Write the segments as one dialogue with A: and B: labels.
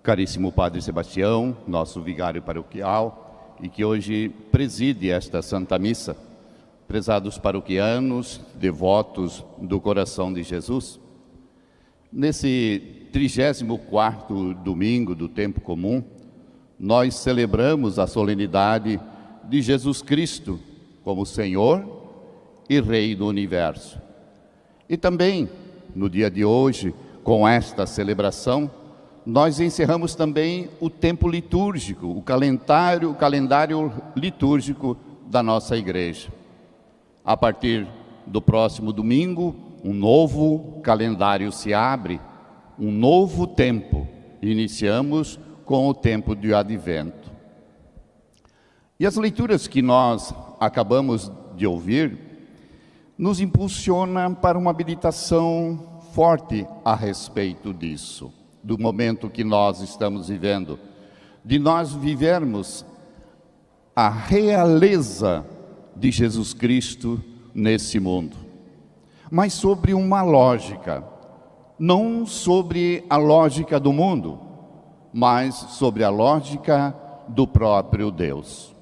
A: caríssimo Padre Sebastião, nosso vigário paroquial, e que hoje preside esta Santa Missa, prezados paroquianos, devotos do coração de Jesus. Nesse 34º domingo do tempo comum, nós celebramos a solenidade de Jesus Cristo como Senhor e Rei do Universo. E também, no dia de hoje, com esta celebração, nós encerramos também o tempo litúrgico, o calendário litúrgico da nossa igreja. A partir do próximo domingo, um novo calendário se abre, um novo tempo. Iniciamos com o tempo de Advento. E as leituras que nós acabamos de ouvir nos impulsionam para uma meditação forte a respeito disso, do momento que nós estamos vivendo, de nós vivermos a realeza de Jesus Cristo nesse mundo, mas sobre uma lógica, não sobre a lógica do mundo, mas sobre a lógica do próprio Deus.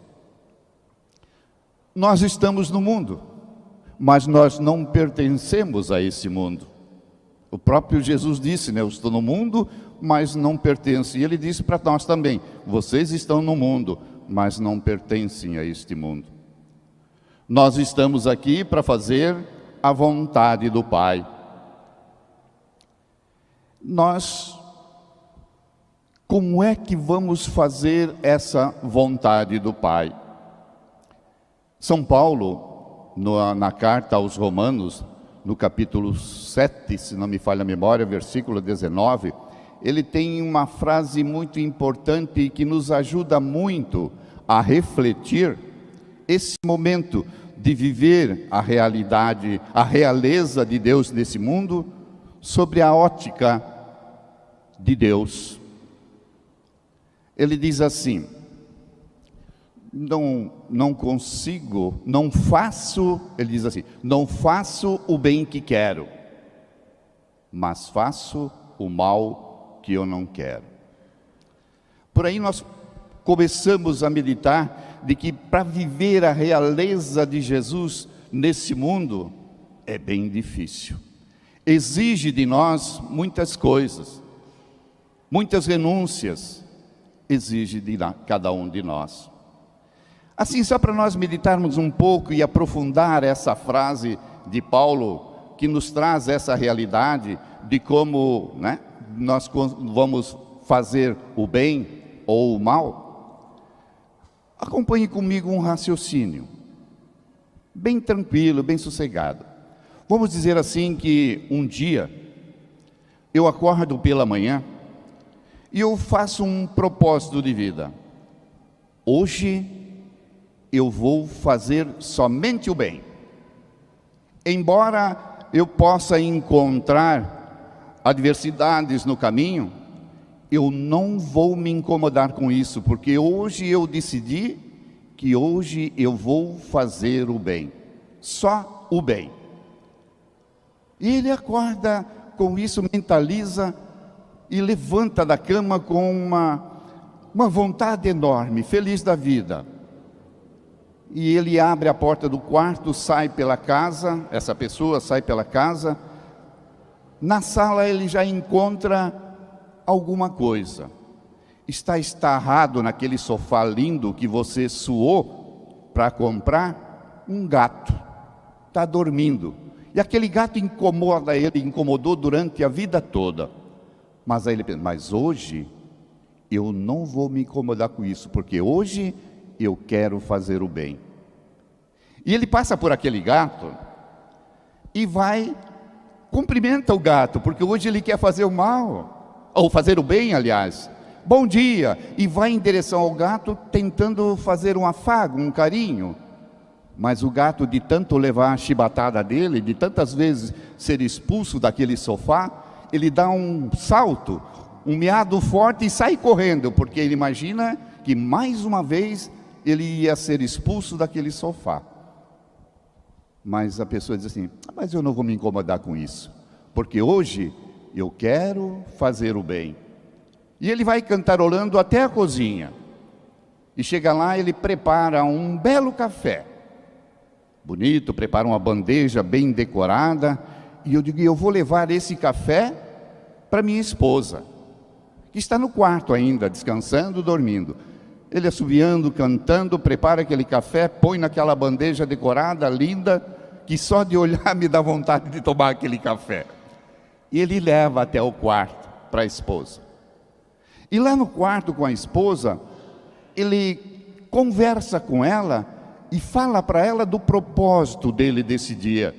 A: Nós estamos no mundo, mas nós não pertencemos a esse mundo. O próprio Jesus disse, né? Eu estou no mundo, mas não pertenço. E ele disse para nós também, vocês estão no mundo, mas não pertencem a este mundo. Nós estamos aqui para fazer a vontade do Pai. Como é que vamos fazer essa vontade do Pai? São Paulo, na carta aos Romanos, no capítulo 7, se não me falha a memória, versículo 19, ele tem uma frase muito importante e que nos ajuda muito a refletir esse momento de viver a realidade, a realeza de Deus nesse mundo, sobre a ótica de Deus. Ele diz assim: ele diz assim, não faço o bem que quero, mas faço o mal que eu não quero. Por aí nós começamos a meditar de que para viver a realeza de Jesus nesse mundo é bem difícil. Exige de nós muitas coisas, muitas renúncias, exige de cada um de nós. Assim, só para nós meditarmos um pouco e aprofundar essa frase de Paulo, que nos traz essa realidade de como, né, nós vamos fazer o bem ou o mal, acompanhe comigo um raciocínio, bem tranquilo, bem sossegado. Vamos dizer assim que um dia, eu acordo pela manhã e eu faço um propósito de vida. Hoje eu vou fazer somente o bem. Embora eu possa encontrar adversidades no caminho, eu não vou me incomodar com isso, porque hoje eu decidi que hoje eu vou fazer o bem. Só o bem. E ele acorda com isso, mentaliza e levanta da cama com uma vontade enorme, feliz da vida. E ele abre a porta do quarto, sai pela casa, essa pessoa sai pela casa. Na sala ele já encontra alguma coisa. Está estarrado naquele sofá lindo que você suou para comprar, um gato. Está dormindo. E aquele gato incomoda ele, incomodou durante a vida toda. Mas aí ele pensa, mas hoje eu não vou me incomodar com isso, porque hoje eu quero fazer o bem. E ele passa por aquele gato e cumprimenta o gato, porque hoje ele quer fazer o mal, ou fazer o bem, aliás. Bom dia! E vai em direção ao gato, tentando fazer um afago, um carinho. Mas o gato, de tanto levar a chibatada dele, de tantas vezes ser expulso daquele sofá, ele dá um salto, um miado forte e sai correndo, porque ele imagina que mais uma vez ele ia ser expulso daquele sofá. Mas a pessoa diz assim, mas eu não vou me incomodar com isso, porque hoje eu quero fazer o bem. E ele vai cantarolando até a cozinha. E chega lá, ele prepara um belo café. Bonito, prepara uma bandeja bem decorada. E eu digo, eu vou levar esse café para minha esposa, que está no quarto ainda, descansando, dormindo. Ele assobiando, cantando, prepara aquele café, põe naquela bandeja decorada, linda, que só de olhar me dá vontade de tomar aquele café. E ele leva até o quarto para a esposa. E lá no quarto com a esposa, ele conversa com ela e fala para ela do propósito dele desse dia,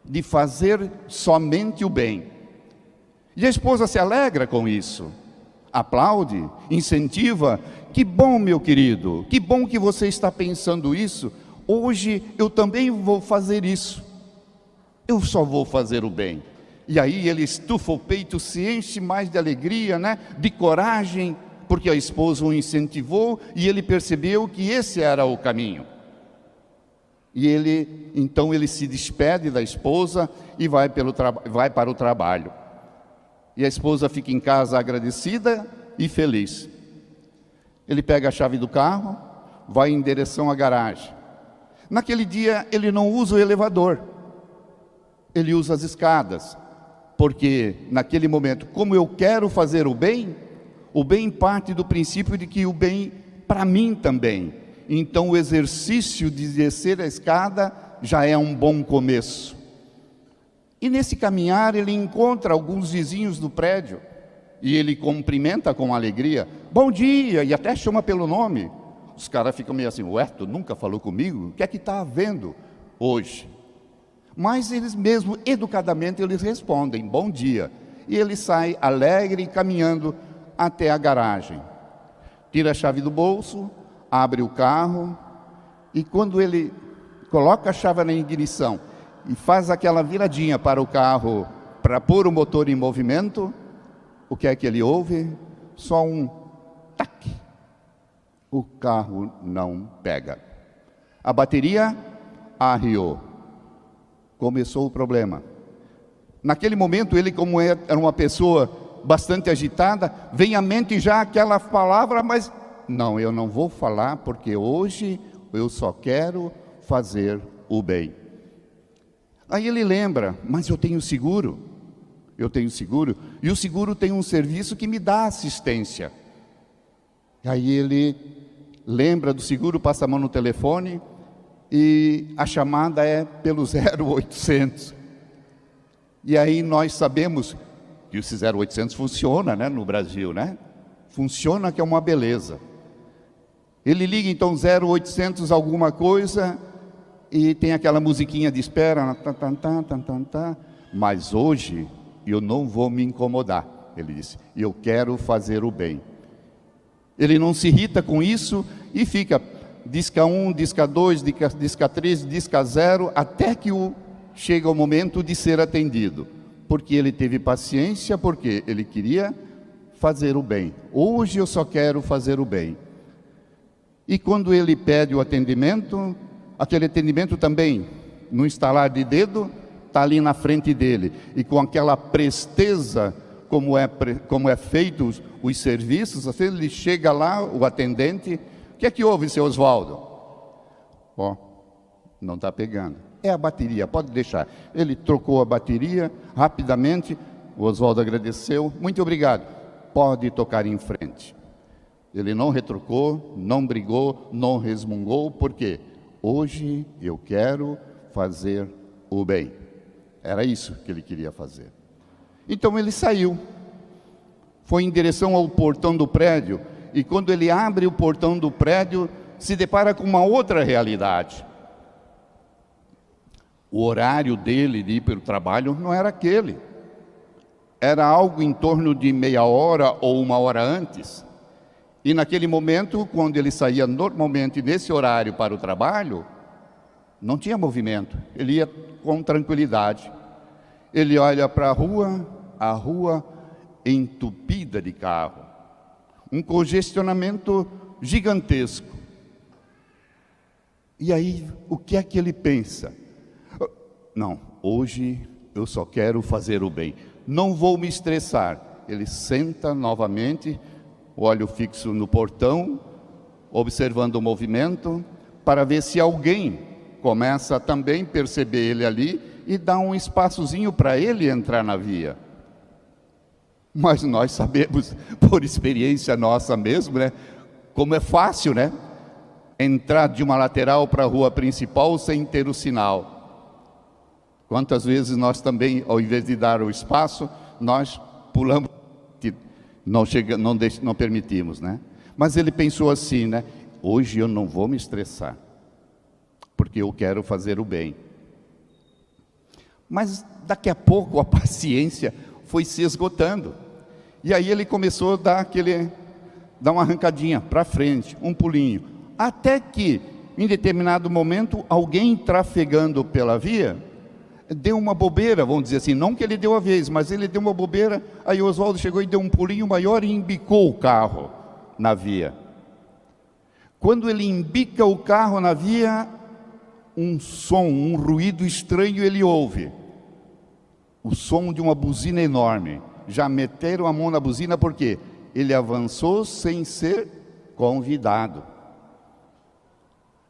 A: de fazer somente o bem. E a esposa se alegra com isso, aplaude, incentiva. Que bom, meu querido, que bom que você está pensando isso. Hoje eu também vou fazer isso. Eu só vou fazer o bem. E aí ele estufa o peito, se enche mais de alegria, né? De coragem, porque a esposa o incentivou e ele percebeu que esse era o caminho. E então ele se despede da esposa e vai para o trabalho. E a esposa fica em casa agradecida e feliz. Ele pega a chave do carro, vai em direção à garagem. Naquele dia ele não usa o elevador, ele usa as escadas. Porque naquele momento, como eu quero fazer o bem parte do princípio de que o bem para mim também. Então o exercício de descer a escada já é um bom começo. E nesse caminhar ele encontra alguns vizinhos do prédio e ele cumprimenta com alegria, bom dia, e até chama pelo nome. Os caras ficam meio assim, ué, tu nunca falou comigo? O que é que está havendo hoje? Mas eles mesmo, educadamente, eles respondem, bom dia. E ele sai alegre, caminhando até a garagem. Tira a chave do bolso, abre o carro, e quando ele coloca a chave na ignição e faz aquela viradinha para o carro, para pôr o motor em movimento, o que é que ele ouve? Só um tac. O carro não pega. A bateria arriou. Começou o problema. Naquele momento, ele, como era uma pessoa bastante agitada, vem à mente já aquela palavra, mas não, eu não vou falar, porque hoje eu só quero fazer o bem. Aí ele lembra, mas eu tenho seguro, e o seguro tem um serviço que me dá assistência. Aí ele lembra do seguro, passa a mão no telefone, e a chamada é pelo 0800. E aí nós sabemos que esse 0800 funciona, né, no Brasil, né? Funciona, que é uma beleza. Ele liga então 0800 alguma coisa e tem aquela musiquinha de espera, mas hoje eu não vou me incomodar, ele disse, eu quero fazer o bem. Ele não se irrita com isso e fica disca 1, disca 2, disca 3, disca 0, até que chega o momento de ser atendido. Porque ele teve paciência, porque ele queria fazer o bem. Hoje eu só quero fazer o bem. E quando ele pede o atendimento, aquele atendimento também, no estalar de dedo, está ali na frente dele. E com aquela presteza, como é feito os serviços, assim, ele chega lá, o atendente... O que é que houve, seu Oswaldo? Não está pegando. É a bateria, pode deixar. Ele trocou a bateria rapidamente. O Oswaldo agradeceu. Muito obrigado. Pode tocar em frente. Ele não retrucou, não brigou, não resmungou. Por quê? Hoje eu quero fazer o bem. Era isso que ele queria fazer. Então ele saiu. Foi em direção ao portão do prédio. E quando ele abre o portão do prédio, se depara com uma outra realidade. O horário dele de ir para o trabalho não era aquele. Era algo em torno de meia hora ou uma hora antes. E naquele momento, quando ele saía normalmente nesse horário para o trabalho, não tinha movimento. Ele ia com tranquilidade. Ele olha para a rua entupida de carro. Um congestionamento gigantesco. E aí, o que é que ele pensa? Não, hoje eu só quero fazer o bem. Não vou me estressar. ele senta novamente, olho fixo no portão, observando o movimento, para ver se alguém começa a também perceber ele ali e dá um espaçozinho para ele entrar na via. Mas nós sabemos, por experiência nossa mesmo, né, como é fácil, né, entrar de uma lateral para a rua principal sem ter o sinal. Quantas vezes nós também, ao invés de dar o espaço, nós pulamos, não permitimos, né? Mas ele pensou assim, né? Hoje eu não vou me estressar, porque eu quero fazer o bem. Mas daqui a pouco a paciência foi se esgotando. E aí ele começou a dar uma arrancadinha para frente, um pulinho. Até que, em determinado momento, alguém trafegando pela via deu uma bobeira, vamos dizer assim, não que ele deu a vez, mas ele deu uma bobeira, aí o Oswaldo chegou e deu um pulinho maior e embicou o carro na via. Quando ele embica o carro na via, um som, um ruído estranho ele ouve. O som de uma buzina enorme. Já meteram a mão na buzina porque ele avançou sem ser convidado.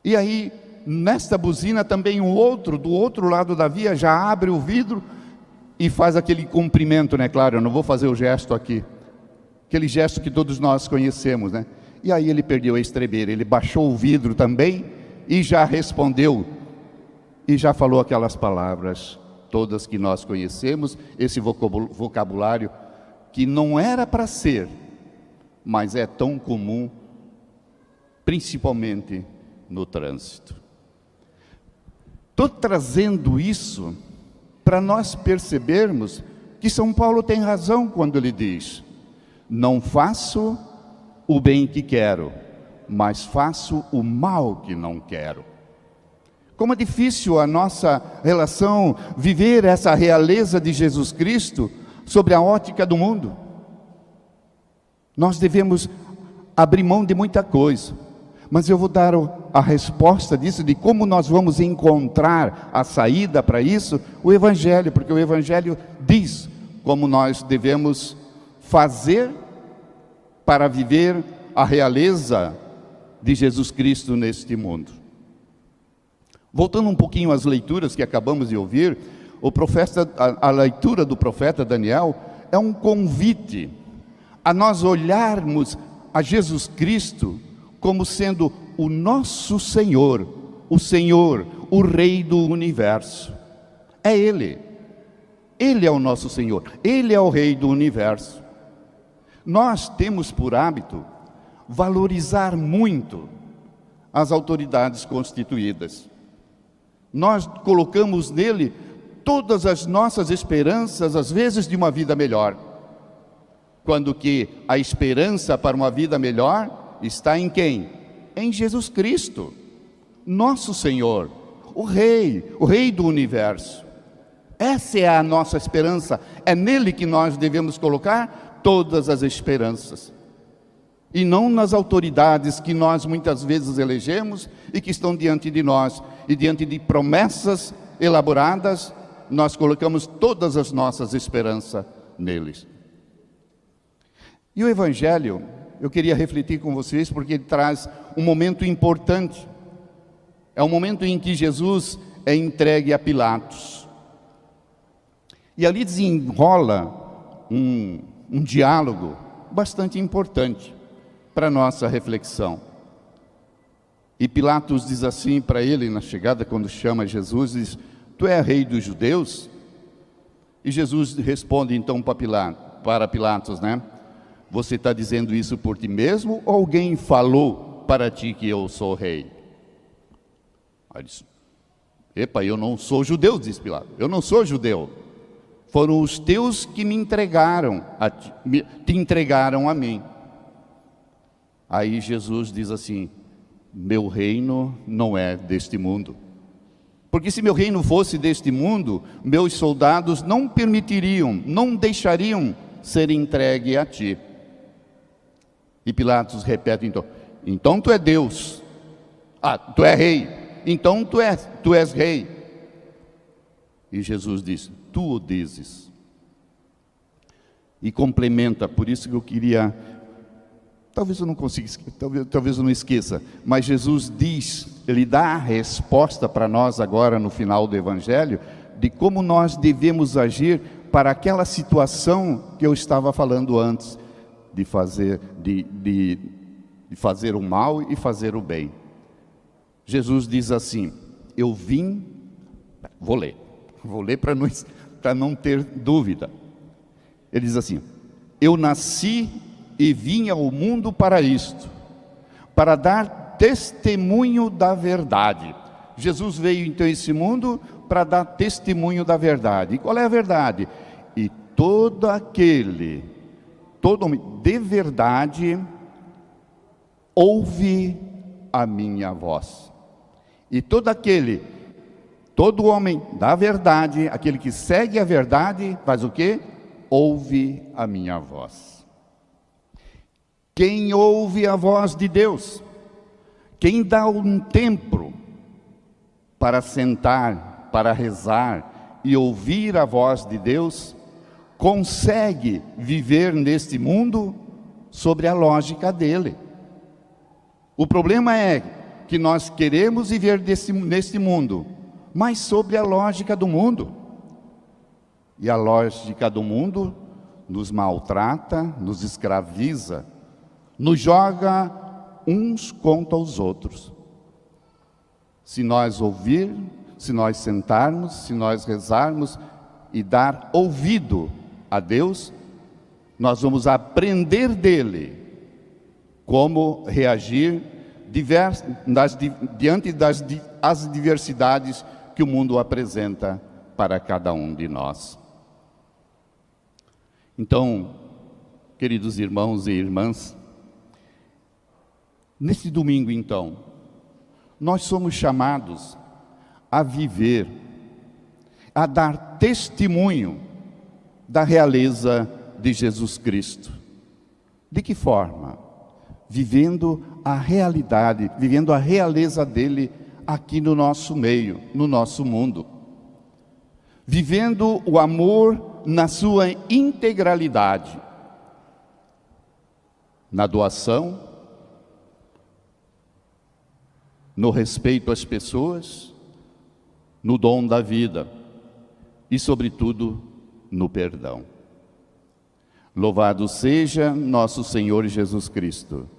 A: E aí, nesta buzina também do outro lado da via, já abre o vidro e faz aquele cumprimento, né? Claro, eu não vou fazer o gesto aqui. Aquele gesto que todos nós conhecemos, né? E aí ele perdeu a estrebeira, ele baixou o vidro também e já respondeu. E já falou aquelas palavras todas que nós conhecemos, esse vocabulário que não era para ser, mas é tão comum, principalmente no trânsito. Estou trazendo isso para nós percebermos que São Paulo tem razão quando ele diz: não faço o bem que quero, mas faço o mal que não quero. Como é difícil a nossa relação, viver essa realeza de Jesus Cristo sobre a ótica do mundo. Nós devemos abrir mão de muita coisa, mas eu vou dar a resposta disso, de como nós vamos encontrar a saída para isso, o Evangelho, porque o Evangelho diz como nós devemos fazer para viver a realeza de Jesus Cristo neste mundo. Voltando um pouquinho às leituras que acabamos de ouvir, a leitura do profeta Daniel é um convite a nós olharmos a Jesus Cristo como sendo o nosso Senhor, o Rei do Universo. É Ele. Ele é o nosso Senhor, Ele é o Rei do Universo. Nós temos por hábito valorizar muito as autoridades constituídas. Nós colocamos nele todas as nossas esperanças, às vezes de uma vida melhor. Quando que a esperança para uma vida melhor está em quem? Em Jesus Cristo, nosso Senhor, o Rei do Universo. Essa é a nossa esperança, é nele que nós devemos colocar todas as esperanças. E não nas autoridades que nós muitas vezes elegemos e que estão diante de nós. E diante de promessas elaboradas, nós colocamos todas as nossas esperanças neles. E o Evangelho, eu queria refletir com vocês, porque ele traz um momento importante. É o momento em que Jesus é entregue a Pilatos. E ali desenrola um diálogo bastante importante para a nossa reflexão. E Pilatos diz assim para ele, na chegada, quando chama Jesus, diz: tu és rei dos judeus? E Jesus responde então para Pilatos, né? Você está dizendo isso por ti mesmo, ou alguém falou para ti que eu sou rei? Aí diz: epa, eu não sou judeu, diz Pilatos, eu não sou judeu. Foram os teus que me entregaram, te entregaram a mim. Aí Jesus diz assim: meu reino não é deste mundo. Porque se meu reino fosse deste mundo, meus soldados não permitiriam, não deixariam ser entregue a ti. E Pilatos repete então tu és Deus. Tu és rei. Então tu és rei. E Jesus diz: tu o dizes. E complementa, por isso que eu queria, talvez eu não consiga, talvez eu não esqueça, mas Jesus diz, Ele dá a resposta para nós agora no final do Evangelho, de como nós devemos agir para aquela situação que eu estava falando antes, de fazer o mal e fazer o bem. Jesus diz assim, eu vim, vou ler para não ter dúvida. Ele diz assim, eu nasci e vim ao mundo para isto, para dar testemunho da verdade. Jesus veio então a esse mundo para dar testemunho da verdade. E qual é a verdade? E todo homem de verdade ouve a minha voz. E todo homem da verdade, aquele que segue a verdade, faz o quê? Ouve a minha voz. Quem ouve a voz de Deus, quem dá um tempo para sentar, para rezar e ouvir a voz de Deus, consegue viver neste mundo sobre a lógica dele. O problema é que nós queremos viver neste mundo, mas sobre a lógica do mundo. E a lógica do mundo nos maltrata, nos escraviza, nos joga uns contra os outros. Se nós se nós sentarmos, se nós rezarmos e dar ouvido a Deus, nós vamos aprender dele como reagir diante das adversidades que o mundo apresenta para cada um de nós. Então, queridos irmãos e irmãs, nesse domingo então, nós somos chamados a viver, a dar testemunho da realeza de Jesus Cristo. De que forma? Vivendo a realidade, vivendo a realeza dele aqui no nosso meio, no nosso mundo. Vivendo o amor na sua integralidade, na doação, no respeito às pessoas, no dom da vida e, sobretudo, no perdão. Louvado seja nosso Senhor Jesus Cristo.